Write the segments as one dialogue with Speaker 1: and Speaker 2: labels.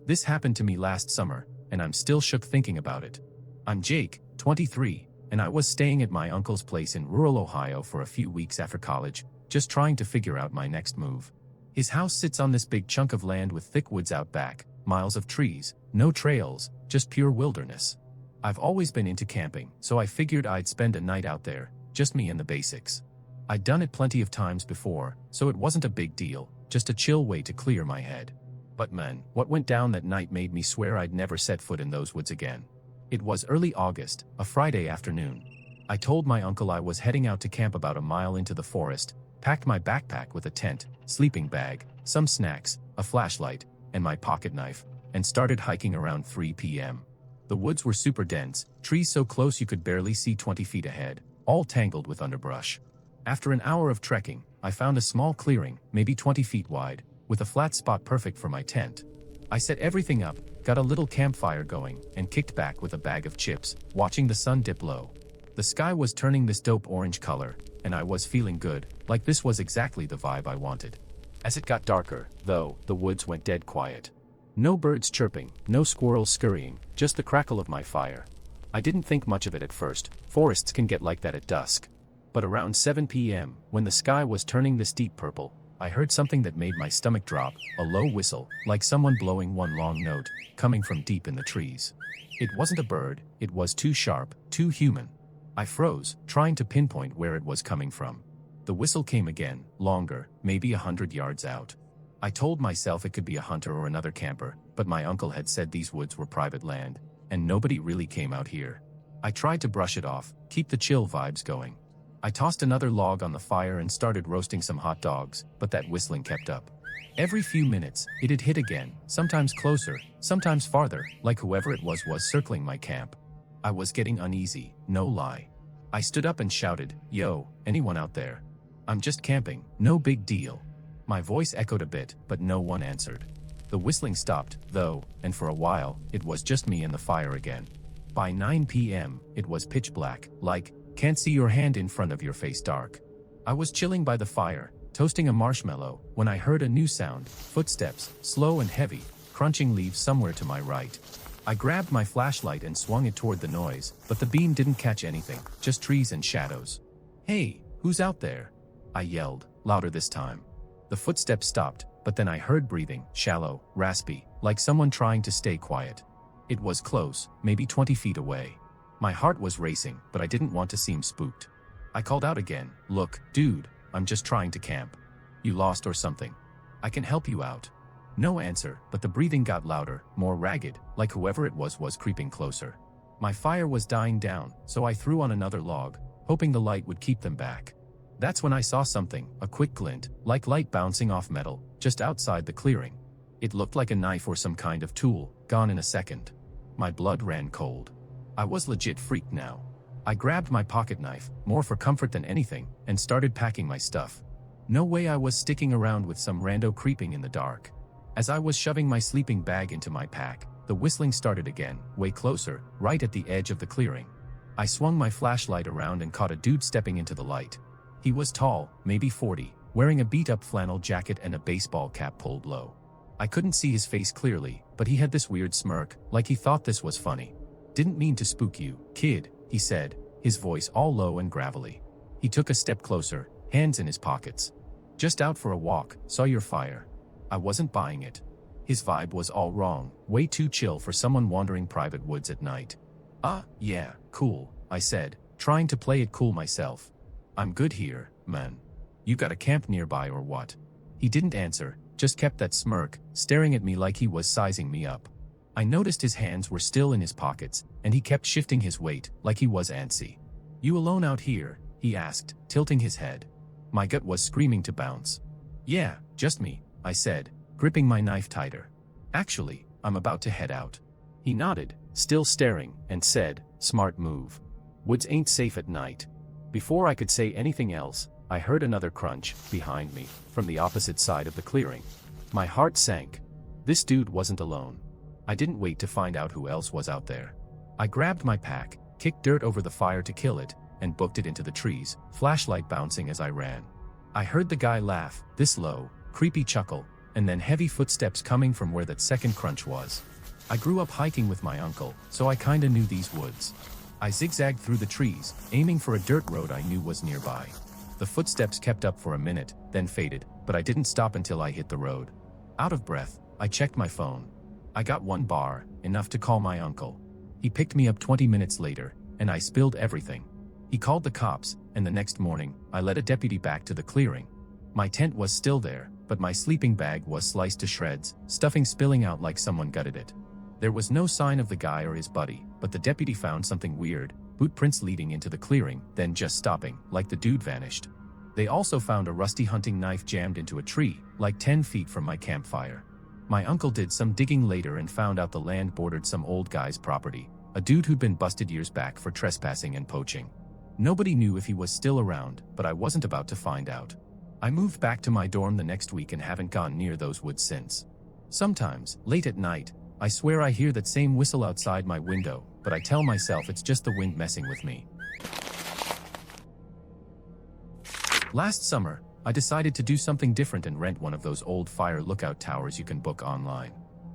Speaker 1: This happened to me last summer, and I'm still shook thinking about it. I'm Jake, 23, and I was staying at my uncle's place in rural Ohio for a few weeks after college, just trying to figure out my next move. His house sits on this big chunk of land with thick woods out back, miles of trees, no trails, just pure wilderness. I've always been into camping, so I figured I'd spend a night out there, just me and the basics. I'd done it plenty of times before, so it wasn't a big deal, just a chill way to clear my head. But man, what went down that night made me swear I'd never set foot in those woods again. It was early August, a Friday afternoon. I told my uncle I was heading out to camp about a mile into the forest, packed my backpack with a tent, sleeping bag, some snacks, a flashlight, and my pocket knife, and started hiking around 3 p.m. The woods were super dense, trees so close you could barely see 20 feet ahead, all tangled with underbrush. After an hour of trekking, I found a small clearing, maybe 20 feet wide, with a flat spot perfect for my tent. I set everything up, got a little campfire going, and kicked back with a bag of chips, watching the sun dip low. The sky was turning this dope orange color, and I was feeling good, like this was exactly the vibe I wanted. As it got darker, though, the woods went dead quiet. No birds chirping, no squirrels scurrying, just the crackle of my fire. I didn't think much of it at first, forests can get like that at dusk. But around 7 p.m., when the sky was turning this deep purple, I heard something that made my stomach drop, a low whistle, like someone blowing one long note, coming from deep in the trees. It wasn't a bird, it was too sharp, too human. I froze, trying to pinpoint where it was coming from. The whistle came again, longer, maybe 100 yards out. I told myself it could be a hunter or another camper, but my uncle had said these woods were private land, and nobody really came out here. I tried to brush it off, keep the chill vibes going. I tossed another log on the fire and started roasting some hot dogs, but that whistling kept up. Every few minutes, it'd hit again, sometimes closer, sometimes farther, like whoever it was circling my camp. I was getting uneasy, no lie. I stood up and shouted, "Yo, anyone out there? I'm just camping, no big deal." My voice echoed a bit, but no one answered. The whistling stopped, though, and for a while, it was just me and the fire again. By 9 p.m., it was pitch black, like, can't see your hand in front of your face dark. I was chilling by the fire, toasting a marshmallow, when I heard a new sound, footsteps, slow and heavy, crunching leaves somewhere to my right. I grabbed my flashlight and swung it toward the noise, but the beam didn't catch anything, just trees and shadows. "Hey, who's out there?" I yelled, louder this time. The footsteps stopped, but then I heard breathing, shallow, raspy, like someone trying to stay quiet. It was close, maybe 20 feet away. My heart was racing, but I didn't want to seem spooked. I called out again, "Look, dude, I'm just trying to camp. You lost or something? I can help you out." No answer, but the breathing got louder, more ragged, like whoever it was creeping closer. My fire was dying down, so I threw on another log, hoping the light would keep them back. That's when I saw something, a quick glint, like light bouncing off metal, just outside the clearing. It looked like a knife or some kind of tool, gone in a second. My blood ran cold. I was legit freaked now. I grabbed my pocket knife, more for comfort than anything, and started packing my stuff. No way I was sticking around with some rando creeping in the dark. As I was shoving my sleeping bag into my pack, the whistling started again, way closer, right at the edge of the clearing. I swung my flashlight around and caught a dude stepping into the light. He was tall, maybe 40, wearing a beat-up flannel jacket and a baseball cap pulled low. I couldn't see his face clearly, but he had this weird smirk, like he thought this was funny. "Didn't mean to spook you, kid," he said, his voice all low and gravelly. He took a step closer, hands in his pockets. "Just out for a walk, saw your fire." I wasn't buying it. His vibe was all wrong, way too chill for someone wandering private woods at night. Yeah, cool," I said, trying to play it cool myself. "I'm good here, man. You got a camp nearby or what?" He didn't answer, just kept that smirk, staring at me like he was sizing me up. I noticed his hands were still in his pockets, and he kept shifting his weight, like he was antsy. "You alone out here?" he asked, tilting his head. My gut was screaming to bounce. "Yeah, just me," I said, gripping my knife tighter. "Actually, I'm about to head out." He nodded, still staring, and said, "Smart move. Woods ain't safe at night." Before I could say anything else, I heard another crunch, behind me, from the opposite side of the clearing. My heart sank. This dude wasn't alone. I didn't wait to find out who else was out there. I grabbed my pack, kicked dirt over the fire to kill it, and booked it into the trees, flashlight bouncing as I ran. I heard the guy laugh, this low, creepy chuckle, and then heavy footsteps coming from where that second crunch was. I grew up hiking with my uncle, so I kinda knew these woods. I zigzagged through the trees, aiming for a dirt road I knew was nearby. The footsteps kept up for a minute, then faded, but I didn't stop until I hit the road. Out of breath, I checked my phone. I got one bar, enough to call my uncle. He picked me up 20 minutes later, and I spilled everything. He called the cops, and the next morning, I led a deputy back to the clearing. My tent was still there, but my sleeping bag was sliced to shreds, stuffing spilling out like someone gutted it. There was no sign of the guy or his buddy, but the deputy found something weird, boot prints leading into the clearing, then just stopping, like the dude vanished. They also found a rusty hunting knife jammed into a tree, like 10 feet from my campfire. My uncle did some digging later and found out the land bordered some old guy's property, a dude who'd been busted years back for trespassing and poaching. Nobody knew if he was still around, but I wasn't about to find out. I moved back to my dorm the next week and haven't gone near those woods since. Sometimes, late at night, I swear I hear that same whistle outside my window, but I tell myself it's just the wind messing with me. Last summer, I decided to do something different and rent one of those old fire lookout towers you can book online.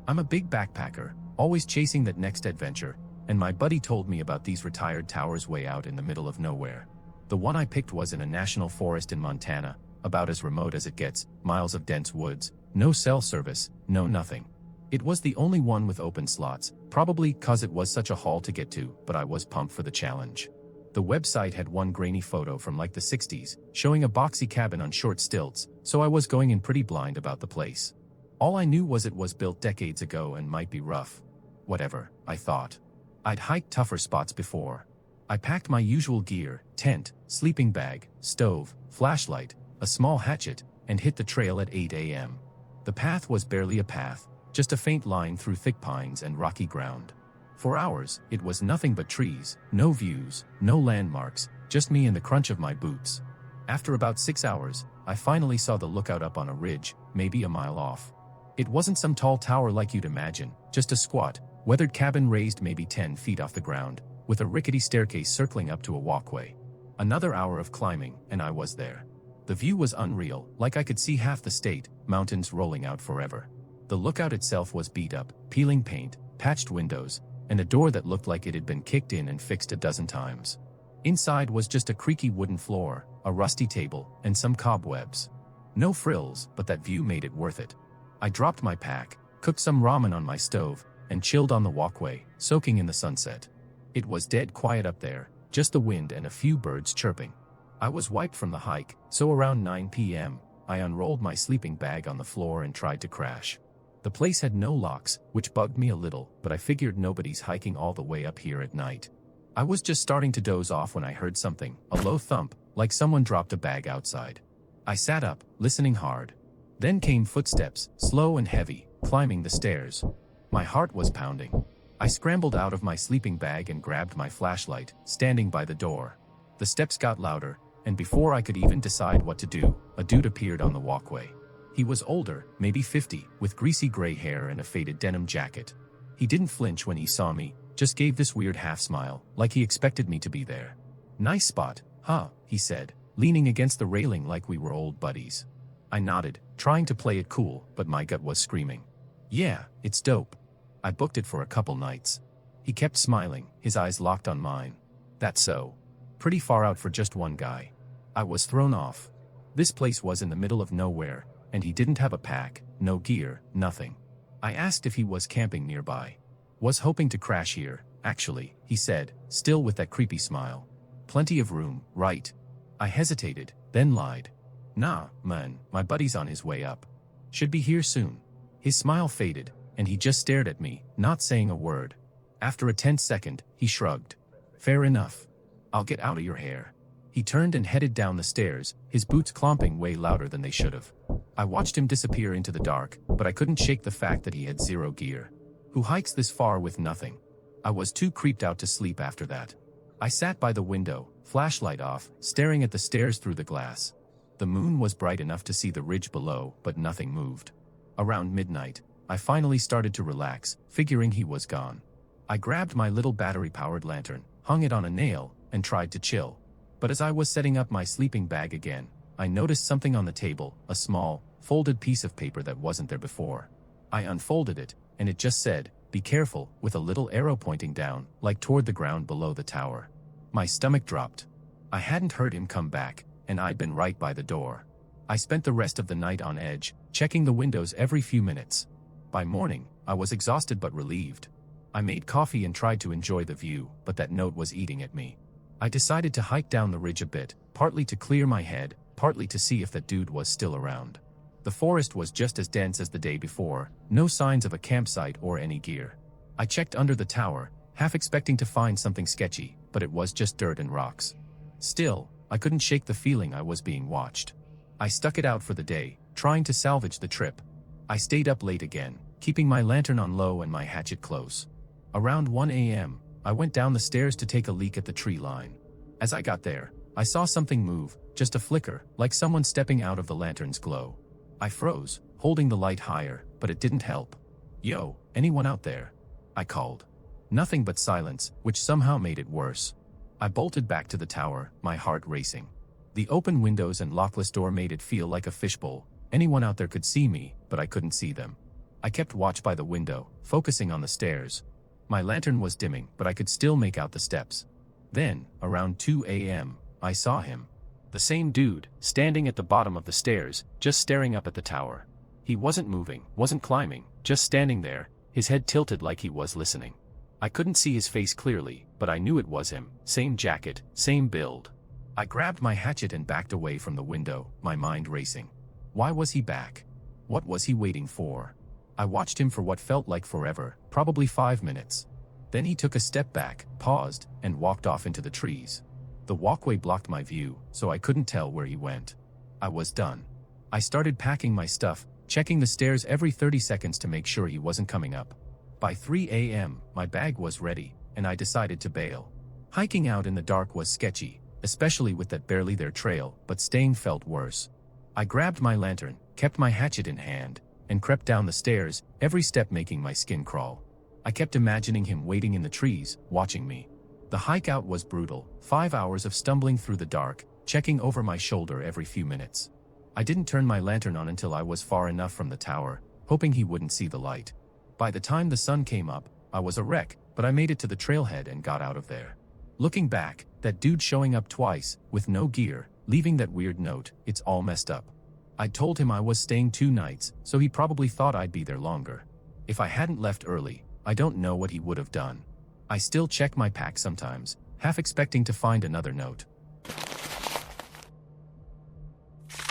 Speaker 1: I'm a big backpacker, always chasing that next adventure, and my buddy told me about these retired towers way out in the middle of nowhere. The one I picked was in a national forest in Montana, about as remote as it gets, miles of dense woods, no cell service, no nothing. It was the only one with open slots, probably 'cause it was such a haul to get to, but I was pumped for the challenge. The website had one grainy photo from like the 60s, showing a boxy cabin on short stilts, so I was going in pretty blind about the place. All I knew was it was built decades ago and might be rough. Whatever, I thought. I'd hiked tougher spots before. I packed my usual gear, tent, sleeping bag, stove, flashlight, a small hatchet, and hit the trail at 8 a.m. The path was barely a path, just a faint line through thick pines and rocky ground. For hours, it was nothing but trees, no views, no landmarks, just me and the crunch of my boots. After about 6 hours, I finally saw the lookout up on a ridge, maybe a mile off. It wasn't some tall tower like you'd imagine, just a squat, weathered cabin raised maybe 10 feet off the ground, with a rickety staircase circling up to a walkway. Another hour of climbing, and I was there. The view was unreal, like I could see half the state, mountains rolling out forever. The lookout itself was beat up, peeling paint, patched windows, and a door that looked like it had been kicked in and fixed a dozen times. Inside was just a creaky wooden floor, a rusty table, and some cobwebs. No frills, but that view made it worth it. I dropped my pack, cooked some ramen on my stove, and chilled on the walkway, soaking in the sunset. It was dead quiet up there, just the wind and a few birds chirping. I was wiped from the hike, so around 9 p.m., I unrolled my sleeping bag on the floor and tried to crash. The place had no locks, which bugged me a little, but I figured nobody's hiking all the way up here at night. I was just starting to doze off when I heard something, a low thump, like someone dropped a bag outside. I sat up, listening hard. Then came footsteps, slow and heavy, climbing the stairs. My heart was pounding. I scrambled out of my sleeping bag and grabbed my flashlight, standing by the door. The steps got louder, and before I could even decide what to do, a dude appeared on the walkway. He was older, maybe 50, with greasy gray hair and a faded denim jacket. He didn't flinch when he saw me, just gave this weird half-smile, like he expected me to be there. "Nice spot, huh?" he said, leaning against the railing like we were old buddies. I nodded, trying to play it cool, but my gut was screaming. "Yeah, it's dope. I booked it for a couple nights." He kept smiling, his eyes locked on mine. "That's so. Pretty far out for just one guy." I was thrown off. This place was in the middle of nowhere, and he didn't have a pack, no gear, nothing. I asked if he was camping nearby. "Was hoping to crash here, actually," he said, still with that creepy smile. "Plenty of room, right?" I hesitated, then lied. "Nah, man, my buddy's on his way up. Should be here soon." His smile faded, and he just stared at me, not saying a word. After a tense second, he shrugged. "Fair enough. I'll get out of your hair." He turned and headed down the stairs, his boots clomping way louder than they should have. I watched him disappear into the dark, but I couldn't shake the fact that he had zero gear. Who hikes this far with nothing? I was too creeped out to sleep after that. I sat by the window, flashlight off, staring at the stairs through the glass. The moon was bright enough to see the ridge below, but nothing moved. Around midnight, I finally started to relax, figuring he was gone. I grabbed my little battery-powered lantern, hung it on a nail, and tried to chill. But as I was setting up my sleeping bag again, I noticed something on the table, a small, folded piece of paper that wasn't there before. I unfolded it, and it just said, "Be careful," with a little arrow pointing down, like toward the ground below the tower. My stomach dropped. I hadn't heard him come back, and I'd been right by the door. I spent the rest of the night on edge, checking the windows every few minutes. By morning, I was exhausted but relieved. I made coffee and tried to enjoy the view, but that note was eating at me. I decided to hike down the ridge a bit, partly to clear my head, partly to see if that dude was still around. The forest was just as dense as the day before, no signs of a campsite or any gear. I checked under the tower, half expecting to find something sketchy, but it was just dirt and rocks. Still, I couldn't shake the feeling I was being watched. I stuck it out for the day, trying to salvage the trip. I stayed up late again, keeping my lantern on low and my hatchet close. Around 1 a.m., I went down the stairs to take a leak at the tree line. As I got there, I saw something move, just a flicker, like someone stepping out of the lantern's glow. I froze, holding the light higher, but it didn't help. "Yo, anyone out there?" I called. Nothing but silence, which somehow made it worse. I bolted back to the tower, my heart racing. The open windows and lockless door made it feel like a fishbowl. Anyone out there could see me, but I couldn't see them. I kept watch by the window, focusing on the stairs. My lantern was dimming, but I could still make out the steps. Then, around 2 a.m., I saw him. The same dude, standing at the bottom of the stairs, just staring up at the tower. He wasn't moving, wasn't climbing, just standing there, his head tilted like he was listening. I couldn't see his face clearly, but I knew it was him, same jacket, same build. I grabbed my hatchet and backed away from the window, my mind racing. Why was he back? What was he waiting for? I watched him for what felt like forever, probably 5 minutes. Then he took a step back, paused, and walked off into the trees. The walkway blocked my view, so I couldn't tell where he went. I was done. I started packing my stuff, checking the stairs every 30 seconds to make sure he wasn't coming up. By 3 a.m., my bag was ready, and I decided to bail. Hiking out in the dark was sketchy, especially with that barely there trail, but staying felt worse. I grabbed my lantern, kept my hatchet in hand, and crept down the stairs, every step making my skin crawl. I kept imagining him waiting in the trees, watching me. The hike out was brutal, 5 hours of stumbling through the dark, checking over my shoulder every few minutes. I didn't turn my lantern on until I was far enough from the tower, hoping he wouldn't see the light. By the time the sun came up, I was a wreck, but I made it to the trailhead and got out of there. Looking back, that dude showing up twice, with no gear, leaving that weird note, "It's all messed up." I told him I was staying 2 nights, so he probably thought I'd be there longer. If I hadn't left early, I don't know what he would have done. I still check my pack sometimes, half expecting to find another note.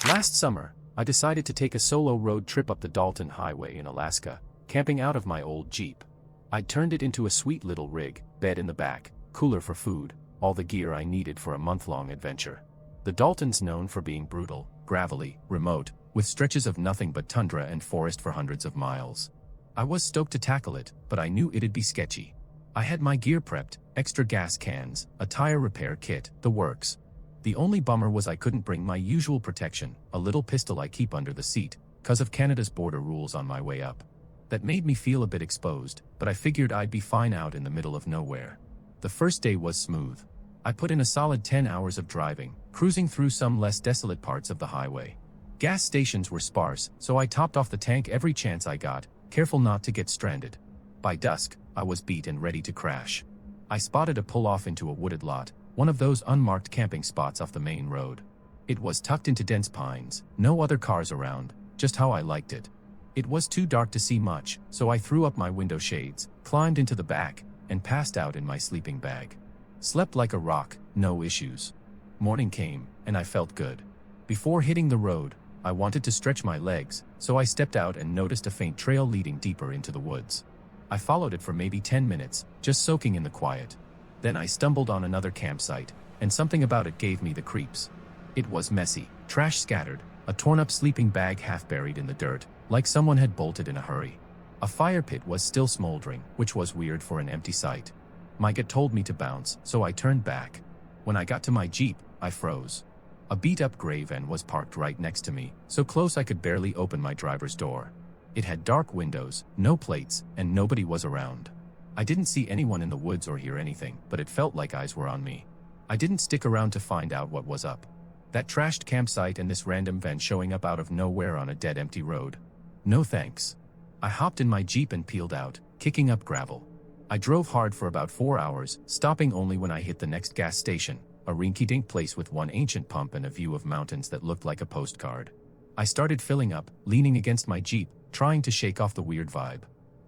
Speaker 1: Last summer, I decided to take a solo road trip up the Dalton Highway in Alaska, camping out of my old Jeep. I'd turned it into a sweet little rig, bed in the back, cooler for food, all the gear I needed for a month-long adventure. The Dalton's known for being brutal, gravelly, remote, with stretches of nothing but tundra and forest for hundreds of miles. I was stoked to tackle it, but I knew it'd be sketchy. I had my gear prepped, extra gas cans, a tire repair kit, the works. The only bummer was I couldn't bring my usual protection, a little pistol I keep under the seat, 'cause of Canada's border rules on my way up. That made me feel a bit exposed, but I figured I'd be fine out in the middle of nowhere. The first day was smooth. I put in a solid 10 hours of driving, cruising through some less desolate parts of the highway. Gas stations were sparse, so I topped off the tank every chance I got, careful not to get stranded. By dusk, I was beat and ready to crash. I spotted a pull-off into a wooded lot, one of those unmarked camping spots off the main road. It was tucked into dense pines, no other cars around, just how I liked it. It was too dark to see much, so I threw up my window shades, climbed into the back, and passed out in my sleeping bag. Slept like a rock, no issues. Morning came, and I felt good. Before hitting the road, I wanted to stretch my legs, so I stepped out and noticed a faint trail leading deeper into the woods. I followed it for maybe 10 minutes, just soaking in the quiet. Then I stumbled on another campsite, and something about it gave me the creeps. It was messy, trash scattered, a torn-up sleeping bag half buried in the dirt, like someone had bolted in a hurry. A fire pit was still smoldering, which was weird for an empty site. My gut told me to bounce, so I turned back. When I got to my Jeep, I froze. A beat-up gray van was parked right next to me, so close I could barely open my driver's door. It had dark windows, no plates, and nobody was around. I didn't see anyone in the woods or hear anything, but it felt like eyes were on me. I didn't stick around to find out what was up. That trashed campsite and this random van showing up out of nowhere on a dead empty road. No thanks. I hopped in my Jeep and peeled out, kicking up gravel. I drove hard for about 4 hours, stopping only when I hit the next gas station, a rinky-dink place with one ancient pump and a view of mountains that looked like a postcard. I started filling up, leaning against my Jeep, trying to shake off the weird vibe.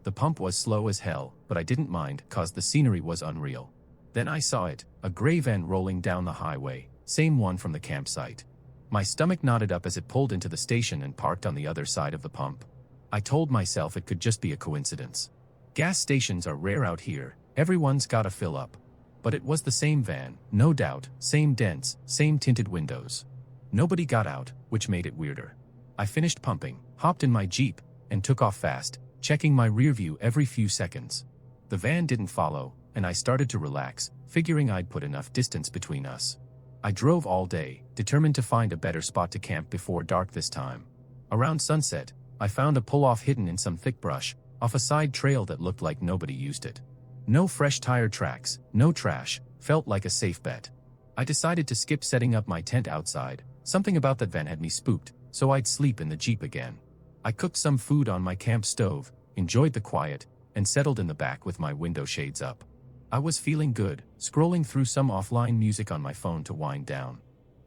Speaker 1: The pump was slow as hell, but I didn't mind, cause the scenery was unreal. Then I saw it, a gray van rolling down the highway, same one from the campsite. My stomach knotted up as it pulled into the station and parked on the other side of the pump. I told myself it could just be a coincidence. Gas stations are rare out here, everyone's gotta fill up. But it was the same van, no doubt, same dents, same tinted windows. Nobody got out, which made it weirder. I finished pumping, hopped in my Jeep, and took off fast, checking my rear view every few seconds. The van didn't follow, and I started to relax, figuring I'd put enough distance between us. I drove all day, determined to find a better spot to camp before dark this time. Around sunset, I found a pull-off hidden in some thick brush, off a side trail that looked like nobody used it. No fresh tire tracks, no trash, felt like a safe bet. I decided to skip setting up my tent outside, something about that van had me spooked, so I'd sleep in the Jeep again. I cooked some food on my camp stove, enjoyed the quiet, and settled in the back with my window shades up. I was feeling good, scrolling through some offline music on my phone to wind down.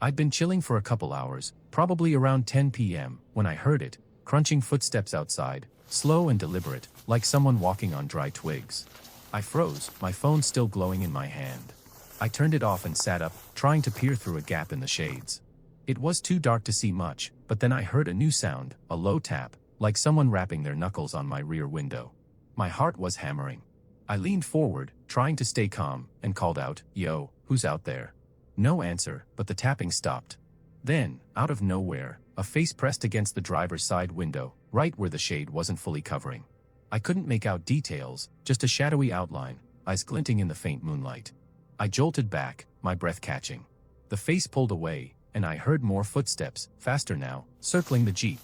Speaker 1: I'd been chilling for a couple hours, probably around 10 p.m., when I heard it, crunching footsteps outside, slow and deliberate, like someone walking on dry twigs. I froze, my phone still glowing in my hand. I turned it off and sat up, trying to peer through a gap in the shades. It was too dark to see much, but then I heard a new sound, a low tap, like someone rapping their knuckles on my rear window. My heart was hammering. I leaned forward, trying to stay calm, and called out, "Yo, who's out there?" No answer, but the tapping stopped. Then, out of nowhere, a face pressed against the driver's side window, right where the shade wasn't fully covering. I couldn't make out details, just a shadowy outline, eyes glinting in the faint moonlight. I jolted back, my breath catching. The face pulled away, and I heard more footsteps, faster now, circling the Jeep.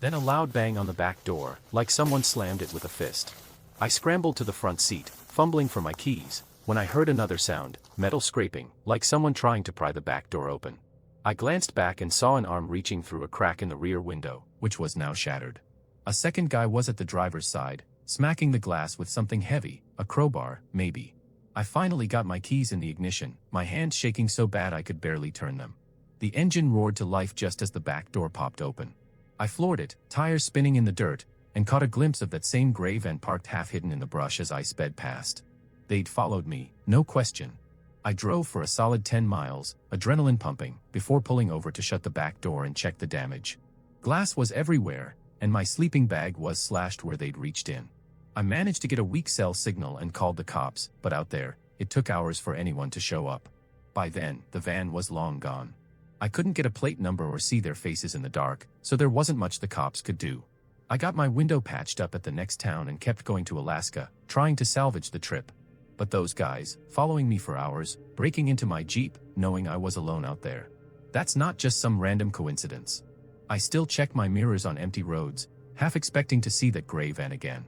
Speaker 1: Then a loud bang on the back door, like someone slammed it with a fist. I scrambled to the front seat, fumbling for my keys, when I heard another sound, metal scraping, like someone trying to pry the back door open. I glanced back and saw an arm reaching through a crack in the rear window, which was now shattered. A second guy was at the driver's side, smacking the glass with something heavy, a crowbar, maybe. I finally got my keys in the ignition, my hands shaking so bad I could barely turn them. The engine roared to life just as the back door popped open. I floored it, tires spinning in the dirt, and caught a glimpse of that same gray van parked half hidden in the brush as I sped past. They'd followed me, no question. I drove for a solid 10 miles, adrenaline pumping, before pulling over to shut the back door and check the damage. Glass was everywhere, and my sleeping bag was slashed where they'd reached in. I managed to get a weak cell signal and called the cops, but out there, it took hours for anyone to show up. By then, the van was long gone. I couldn't get a plate number or see their faces in the dark, so there wasn't much the cops could do. I got my window patched up at the next town and kept going to Alaska, trying to salvage the trip. But those guys, following me for hours, breaking into my Jeep, knowing I was alone out there. That's not just some random coincidence. I still check my mirrors on empty roads, half expecting to see that gray van again.